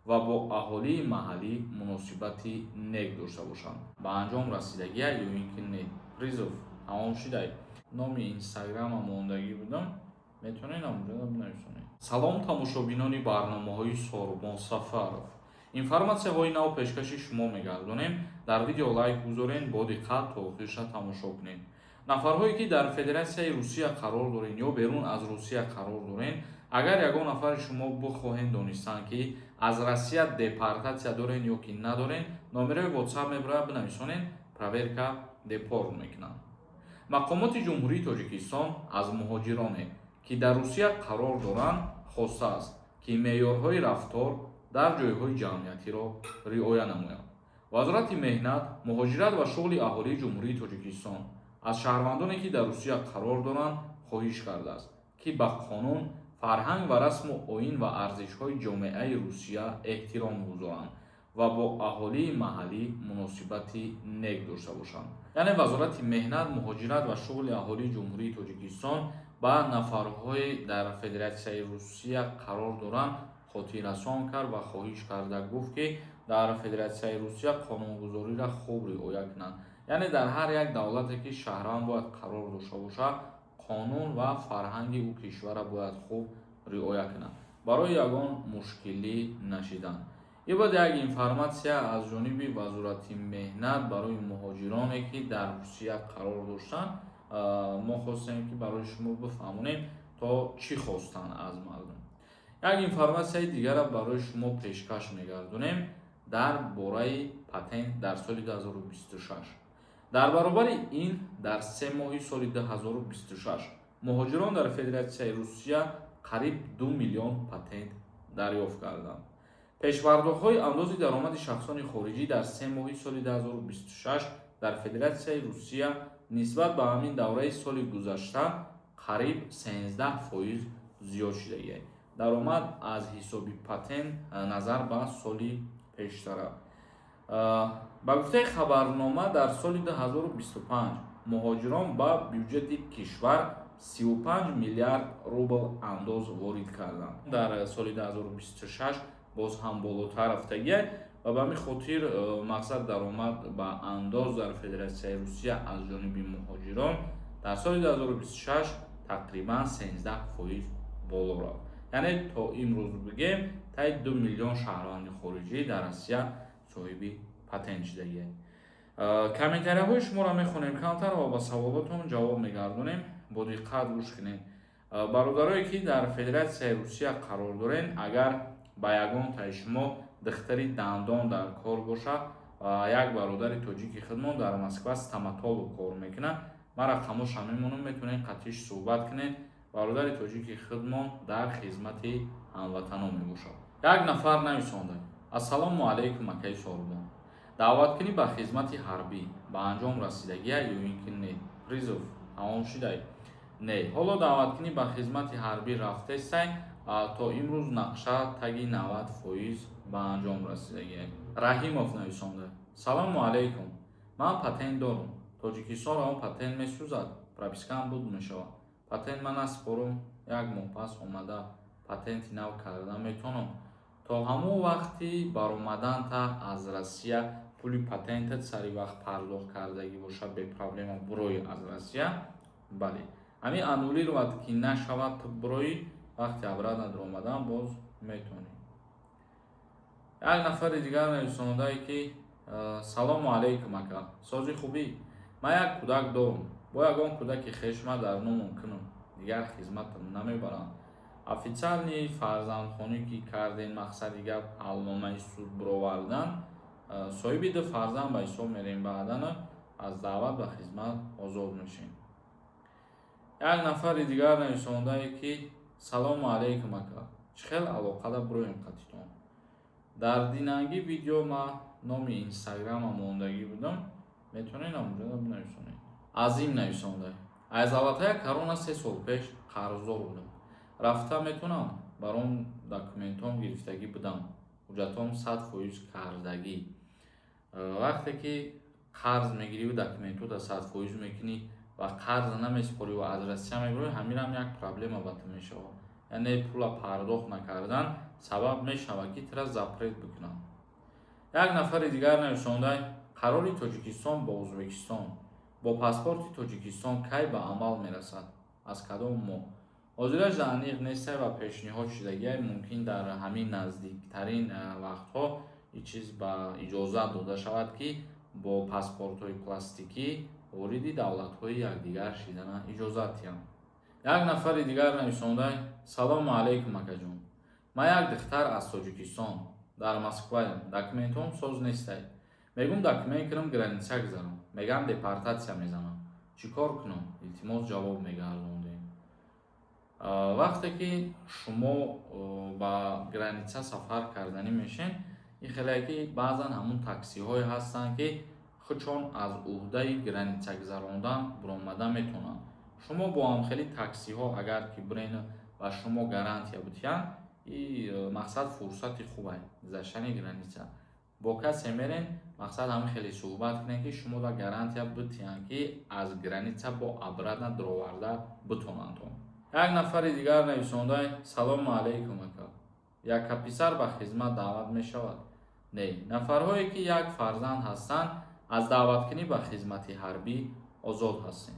ва бо аҳолии маҳаллӣ муносибати нек дошта бошанд. Ба анҷом расидагия ё ин ки не. Призов тамом шудай. Номи инстаграма мондагӣ будам. метавонед ҳамонҷо бинависонед. Салом тамошобинони барномаҳои Сорбон Сафаров. Информатсияҳои нав пешкаши шумо мегардонем. Дар видео лайк гузоред, бо диққат то охирша тамошо кунед. нафарҳое ки дар Федератсияи Русия қарор доред ё берун аз Русия қарор доред, агар ягон нафари шумо бихоҳед донистан ки аз Россия депортатсия доред ё ки надоред, номераи WhatsApp мебарад бинависонед, проверка депорт мекунанд. мақомоти ҷумҳурии Тоҷикистон аз муҳоҷироне ки дар Русия қарор доранд хостааст ки меъёрҳои рафтор дар ҷойҳои ҷамъиятиро риоя намоянд. вазорати меҳнат, муҳоҷират ва шуғли аҳолии ҷумҳурии Тоҷикистон аз шаҳрвандоне ки дар Русия қарор доранд хоҳиш кардааст ки ба қонун, фарҳанг ва расму оин ва арзишҳои ҷомеаи Русия эҳтиром гузоранд ва бо аҳолии маҳаллӣ муносибати нек дошта бошанд. яъне вазорати меҳнат, муҳоҷират ва шуғли аҳолии ҷумҳурии Тоҷикистон ба нафарҳои дар Федератсияи Русия қарор доранд хотиррасон кард ва хоҳиш карда гуфт ки дар Федератсияи Русия қонунгузориро хуб риоя кунанд. яъне дар ҳар як давлате ки шаҳрванд бояд қарор дошта бошад, қонун ва фарҳанги ӯ кишвара бояд хуб риоя кунад, барои ягон мушкилӣ нашидан. ин бод як информатсия аз ҷониби вазорати меҳнат барои муҳоҷироне ки дар Русия қарор доштанд. мо хостем ки барои шумо бифаҳмонем то чӣ хостанд аз мардум. як информатсияи дигарро барои шумо пешкаш мегардонем дар бораи патент дар соли 2026. дар баробари ин, дар 3 моҳи соли 2026 муҳоҷирон дар Федератсияи Русия қариб 2 миллион патент дарёфт карданд. пешпардохтҳои андози даромади шахсони хориҷӣ дар 3 моҳи соли 2026 дар Федератсияи Русия нисбат ба ҳамин давраи соли гузашта қариб 13% зиёд шудагиаст. даромад аз ҳисоби патент назар ба соли пештара. ба гуфтаи хабарнома дар соли 2025 муҳоҷирон ба бюҷети кишвар 35 миллиард рубл андоз ворид карданд. дар соли 2026 боз ҳам болотар рафтагиаст ва ба ҳамин хотир мақсад даромад ба андоз дар Федератсияи Русия аз ҷониби муҳоҷирон дар соли 2026 тақрибан 13% боло рафт. яъне то имрӯз бигем таи 2 миллион шаҳрванди хориҷӣ дар Россия соҳиби патент шудагиаст. комментарияҳои шуморо мехонем камтар ва ба саволотон ҷавоб мегардонем. бо диққат гӯш кунед. бародарое ки дар Федератсияи Русия қарор доред, агар ба ягон таи шумо духтари дандон дар кор бошад, як бародари тоҷики хидмон дар Москва стоматолог кор мекунад, ман рақамоша мемонам, метавонед қатъиш суҳбат кунед. бародари тоҷики хидмон дар хизмати ҳамватанон мебошад. як нафар нависонда: ассалому алайкум акаи Сорбон, даъваткунӣ ба хизмати ҳарбӣ ба анҷом расидагия ё ин ки не? Призов тамом шудай? не. ҳоло даъваткунӣ ба хизмати ҳарбӣ рафтестай, то имрӯз нақша таги 90% ба анҷом расидагиаст. Раҳимов нависонда: салому алайкум, ман патент дорам. Тоҷикистонро он патент месӯзад, пропискаам буд мешавад. патент ман наспорам, як моҳ пас омада патенти нав карда метавонам. то ҳамон вақти баромаданта аз Россия пули патентат сари вақт пардохт кардагӣ бошад бепроблема бурои аз Россия, бале ҳамин аннулировад ки нашавад бурои вақти обратно даромадан боз метавонем. як нафари дигар нависондае ки салому алайкум ака, сози хубӣ, ман як кӯдак дорам. бо ягон кӯдаки хешма дар номам кунам, дигар хизматам намебарам. официални фарзандхонӣ ки кардем, мақсади гап ҳалномаи суд бировардан, соҳиби 2 фарзанд ба ҳисоб мерем, баъдан аз даъват ба хизмат озод мешем. як нафари дигар нависондае ки салому алайкум ака, чӣ хел алоқада бироем қатитон. дар динангӣ видео ма номи инстаграма мондагӣ будам, метавонед ҳамонҷо бинависонед. азим нависонда: аз аллатая карона 3 сол пеш қарздор будам. рафта метавонам, баром документом гирифтагӣ будам, ҳуҷҷатом 100% кардагӣ. вақте ки қарз мегирӣ документота 100% мекунӣ ва қарз намеспорӣ ва аз Россия мебарӣ, ҳаминам як проблема ба ту мешавад. яъне пула пардохт накардан сабаб мешавад ки тира запрет бикунанд. Як нафари дигар нависонда қарори Тоҷикистон бо Ӯзбекистон бо паспорти Тоҷикистон кай ба амал мерасад, аз кадом моҳ? ҳозираш аниқ нестай ва пешниҳод шудагиай мумкин дар ҳамин наздиктарин вақтҳо чиз ба иҷозат дода шавад ки бо паспортҳои пластикӣ вориди давлатҳои якдигар шидана иҷозат диҳанд. Як нафари дигар нависонда салому алайкум акаҷон, ман як духтар аз Тоҷикистон дар Москваям, документҳом соз нестай. Мегум документ кунам граница гузарам, мегам депортатсия мезанам. Чӣ кор кунам? Илтимос ҷавоб мегардонем. вақте ки шумо ба граница сафар карданӣ мешен, ин хеле ки баъзан ҳамун таксиҳое ҳастанд ки худшон аз уҳдаи граница гузарондан буромада метавонанд. шумо бо ҳамхели таксиҳо агар ки бирен ва шумо гарантия битиҳанд, ин мақсад фурсати хубай гузаштани граница. бо касе мерен мақсад ҳамин хеле суҳбат кунем ки шумо да гарантия битиҳанд ки аз граница бо абрада дуроварда битонанд. Як нафари дигар нависонда салому алайкум ака, як писар ба хизмат даъват мешавад? Не, нафарҳое ки як фарзанд ҳастанд аз даъваткунӣ ба хизмати ҳарбӣ озод ҳастем.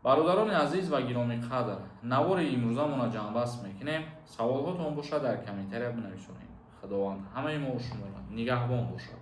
бародарони азиз ва гиромиқадр, навори имрӯзамона ҷамъбаст мекунем. саволҳотон бошад дар комментария бинависонед. худованд ҳамаи мо шуморо нигаҳбон бошад.